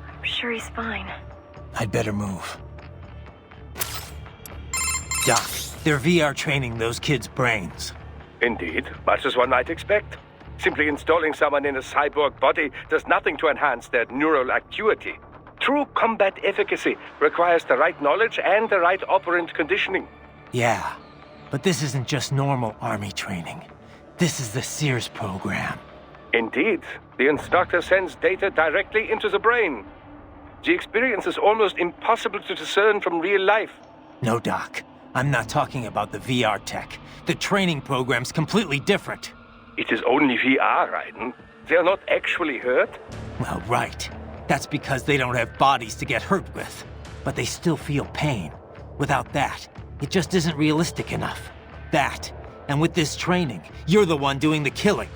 I'm sure he's fine. I'd better move. Doc, they're VR training those kids' brains. Indeed, much as one might expect. Simply installing someone in a cyborg body does nothing to enhance their neural acuity. True combat efficacy requires the right knowledge and the right operant conditioning. Yeah, but this isn't just normal army training. This is the Sears program. Indeed, the instructor sends data directly into the brain. The experience is almost impossible to discern from real life. No, Doc. I'm not talking about the VR tech. The training program's completely different. It is only VR, Raiden. They are not actually hurt. Well, right. That's because they don't have bodies to get hurt with. But they still feel pain. Without that, it just isn't realistic enough. That, and with this training, you're the one doing the killing.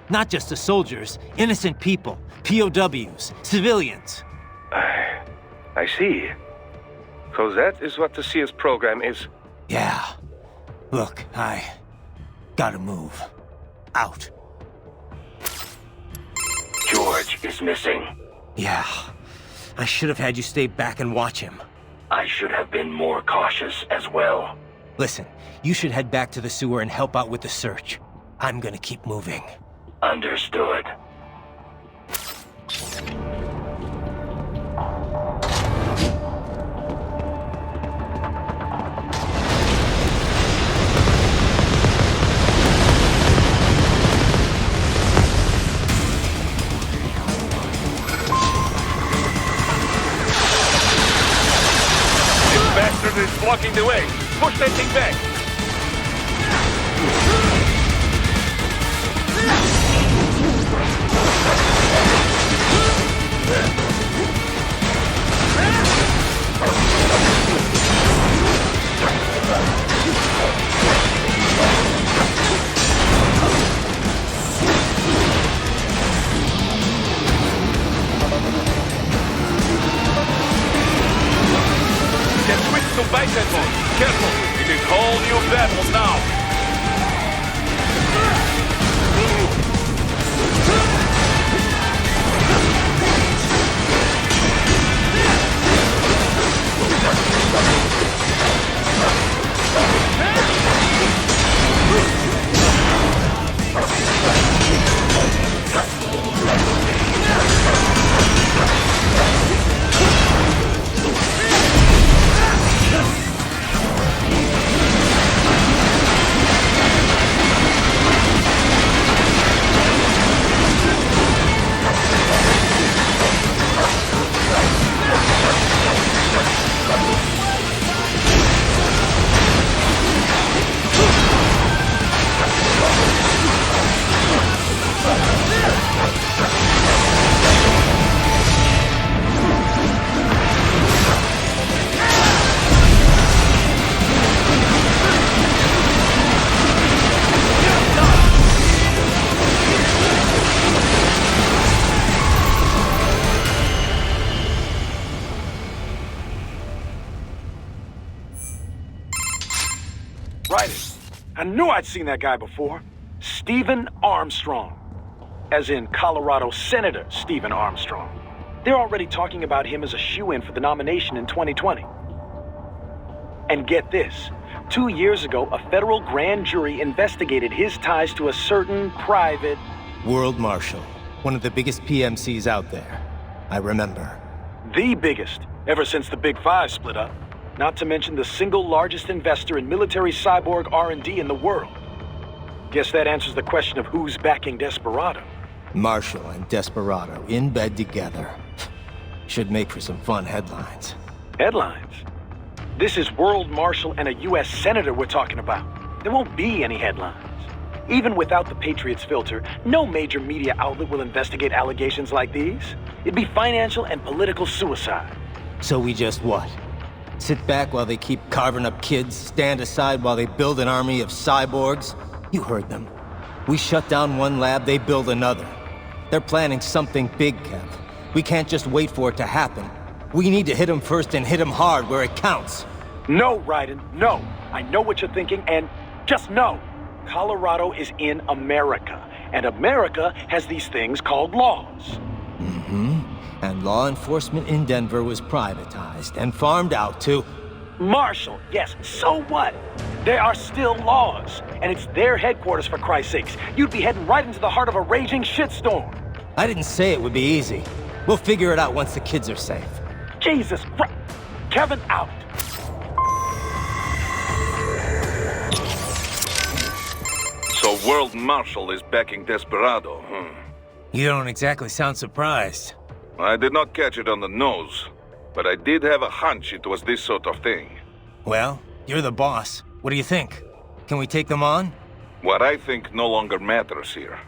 Not just the soldiers, innocent people, POWs, civilians. I see. So that is what the Sears program is. Yeah. Look, I gotta move. Out. George is missing. Yeah. I should have had you stay back and watch him. I should have been more cautious as well. Listen, you should head back to the sewer and help out with the search. I'm gonna keep moving. Understood. Bastard is blocking the way. Push that thing back. To bicep mode. Careful, it is whole new battle now. Raiden. I knew I'd seen that guy before. Stephen Armstrong. As in Colorado Senator Stephen Armstrong. They're already talking about him as a shoo-in for the nomination in 2020. And get this. 2 years ago, a federal grand jury investigated his ties to a certain private... World Marshal. One of the biggest PMCs out there. I remember. The biggest, ever since the Big Five split up. Not to mention the single largest investor in military cyborg R&D in the world. Guess that answers the question of who's backing Desperado. Marshall and Desperado in bed together. Should make for some fun headlines. Headlines? This is World Marshal and a U.S. Senator we're talking about. There won't be any headlines. Even without the Patriots filter, no major media outlet will investigate allegations like these. It'd be financial and political suicide. So we just what? Sit back while they keep carving up kids, stand aside while they build an army of cyborgs? You heard them. We shut down one lab, they build another. They're planning something big, Kev. We can't just wait for it to happen. We need to hit them first and hit them hard where it counts. No, Raiden, no. I know what you're thinking, and just no. Colorado is in America, and America has these things called laws. Mm-hmm. And law enforcement in Denver was privatized and farmed out to... Marshall, yes, so what? There are still laws, and it's their headquarters, for Christ's sakes. You'd be heading right into the heart of a raging shitstorm. I didn't say it would be easy. We'll figure it out once the kids are safe. Jesus Christ. Kevin out. So World Marshal is backing Desperado, huh? You don't exactly sound surprised. I did not catch it on the nose, but I did have a hunch it was this sort of thing. Well, you're the boss. What do you think? Can we take them on? What I think no longer matters here.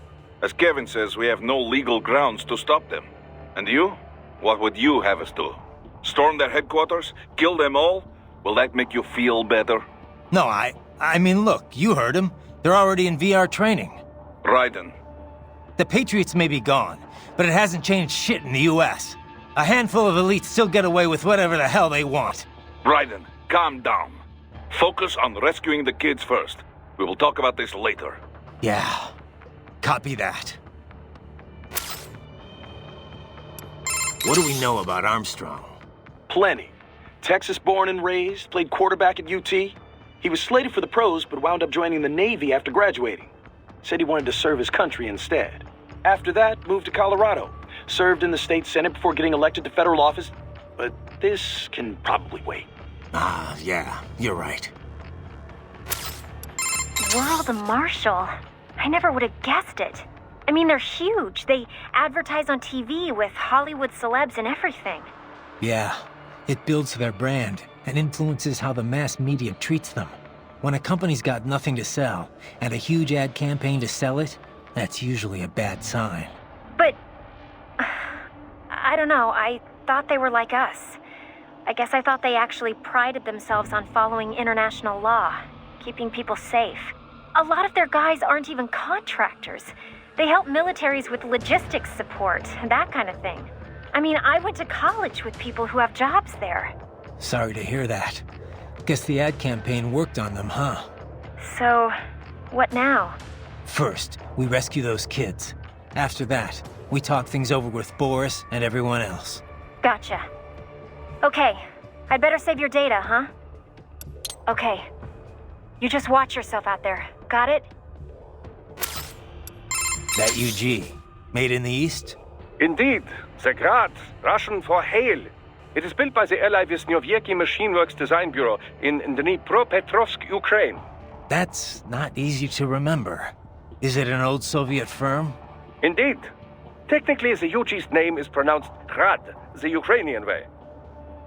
As Kevin says, we have no legal grounds to stop them. And you? What would you have us do? Storm their headquarters? Kill them all? Will that make you feel better? No, I mean, look, you heard him. They're already in VR training. Raiden. The Patriots may be gone, but it hasn't changed shit in the U.S. A handful of elites still get away with whatever the hell they want. Raiden, calm down. Focus on rescuing the kids first. We will talk about this later. Yeah, copy that. What do we know about Armstrong? Plenty. Texas born and raised, played quarterback at UT. He was slated for the pros, but wound up joining the Navy after graduating. Said he wanted to serve his country instead. After that, moved to Colorado. Served in the state senate before getting elected to federal office. But this can probably wait. Ah, yeah, you're right. World Marshal. I never would have guessed it. I mean, they're huge. They advertise on TV with Hollywood celebs and everything. Yeah, it builds their brand and influences how the mass media treats them. When a company's got nothing to sell and a huge ad campaign to sell it, that's usually a bad sign. But I don't know. I thought they were like us. I guess I thought they actually prided themselves on following international law, keeping people safe. A lot of their guys aren't even contractors. They help militaries with logistics support, that kind of thing. I mean, I went to college with people who have jobs there. Sorry to hear that. Guess the ad campaign worked on them, huh? So, what now? First, we rescue those kids. After that, we talk things over with Boris and everyone else. Gotcha. Okay, I'd better save your data, huh? Okay. You just watch yourself out there. Got it? That UG, made in the East? Indeed. The Grad, Russian for hail. It is built by the Ally Wisniewski Machine Works Design Bureau in Dnipropetrovsk, Ukraine. That's not easy to remember. Is it an old Soviet firm? Indeed. Technically, the UG's name is pronounced Grad, the Ukrainian way.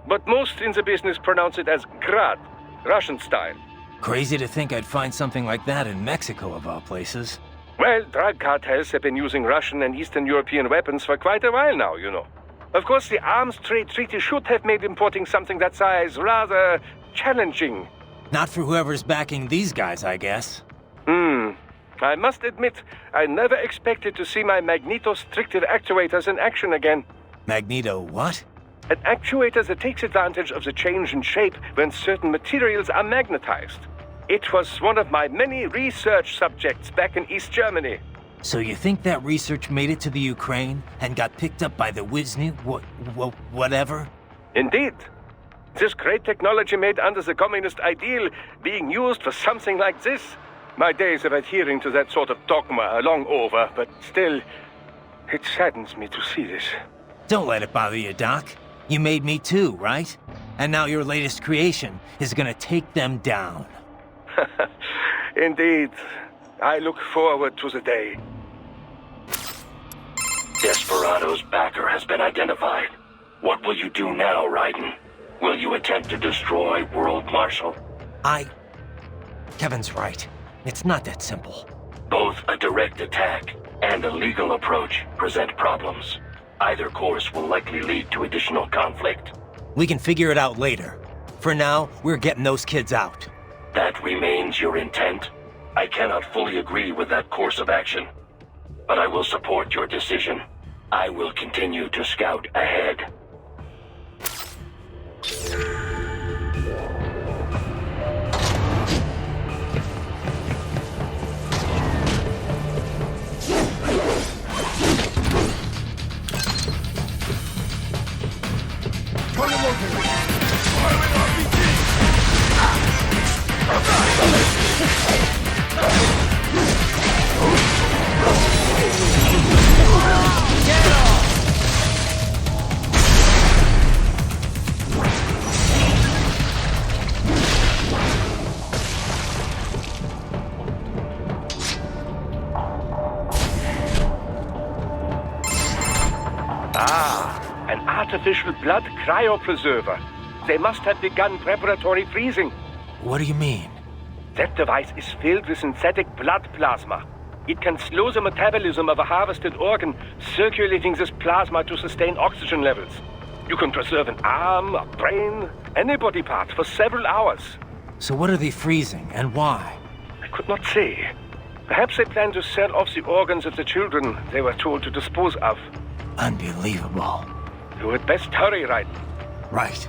But most in the business pronounce it as Grad, Russian style. Crazy to think I'd find something like that in Mexico, of all places. Well, drug cartels have been using Russian and Eastern European weapons for quite a while now, you know. Of course, the Arms Trade Treaty should have made importing something that size rather challenging. Not for whoever's backing these guys, I guess. I must admit, I never expected to see my magneto-stricted actuators in action again. Magneto what? An actuator that takes advantage of the change in shape when certain materials are magnetized. It was one of my many research subjects back in East Germany. So you think that research made it to the Ukraine and got picked up by the whatever? Indeed. This great technology made under the communist ideal being used for something like this. My days of adhering to that sort of dogma are long over, but still, it saddens me to see this. Don't let it bother you, Doc. You made me too, right? And now your latest creation is gonna take them down. Indeed. I look forward to the day. Desperado's backer has been identified. What will you do now, Raiden? Will you attempt to destroy World Marshal? Kevin's right. It's not that simple. Both a direct attack and a legal approach present problems. Either course will likely lead to additional conflict. We can figure it out later. For now, we're getting those kids out. That remains your intent? I cannot fully agree with that course of action, but I will support your decision. I will continue to scout ahead. An artificial blood cryopreserver. They must have begun preparatory freezing. What do you mean? That device is filled with synthetic blood plasma. It can slow the metabolism of a harvested organ, circulating this plasma to sustain oxygen levels. You can preserve an arm, a brain, any body part for several hours. So what are they freezing, and why? I could not say. Perhaps they plan to sell off the organs of the children they were told to dispose of. Unbelievable. You had best hurry, Raiden. Right.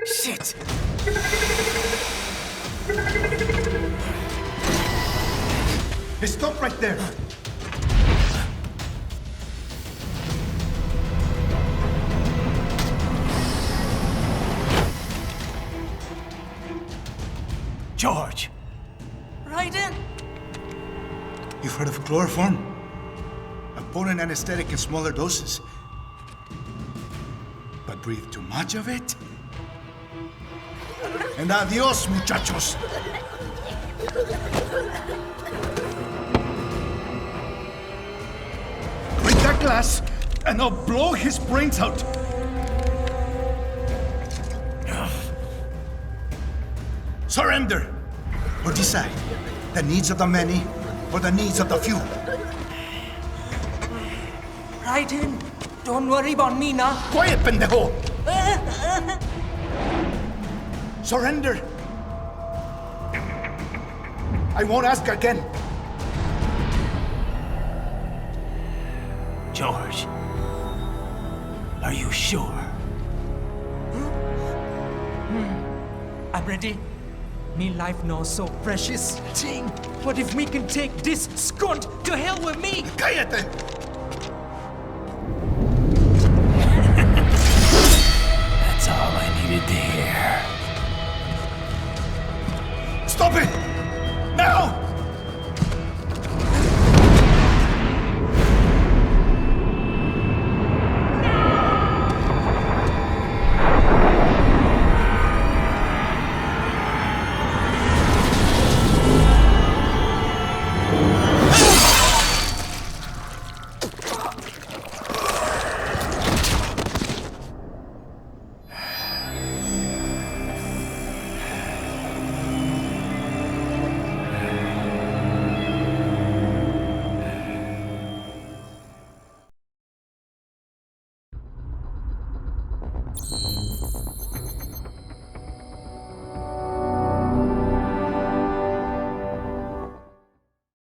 Shit! Hey, stop right there! George! Raiden! You've heard of chloroform? A potent anesthetic in smaller doses. But breathe too much of it? And adios, muchachos! Break that glass, and I'll blow his brains out! Surrender! Or decide, the needs of the many, or the needs of the few. Raiden, don't worry about me now. Quiet, pendejo! Surrender! I won't ask again. George, are you sure? I'm ready. Me life now so precious. Ting, what if we can take this skunt to hell with me? Cállate! That's all I needed to hear. Stop it! Now!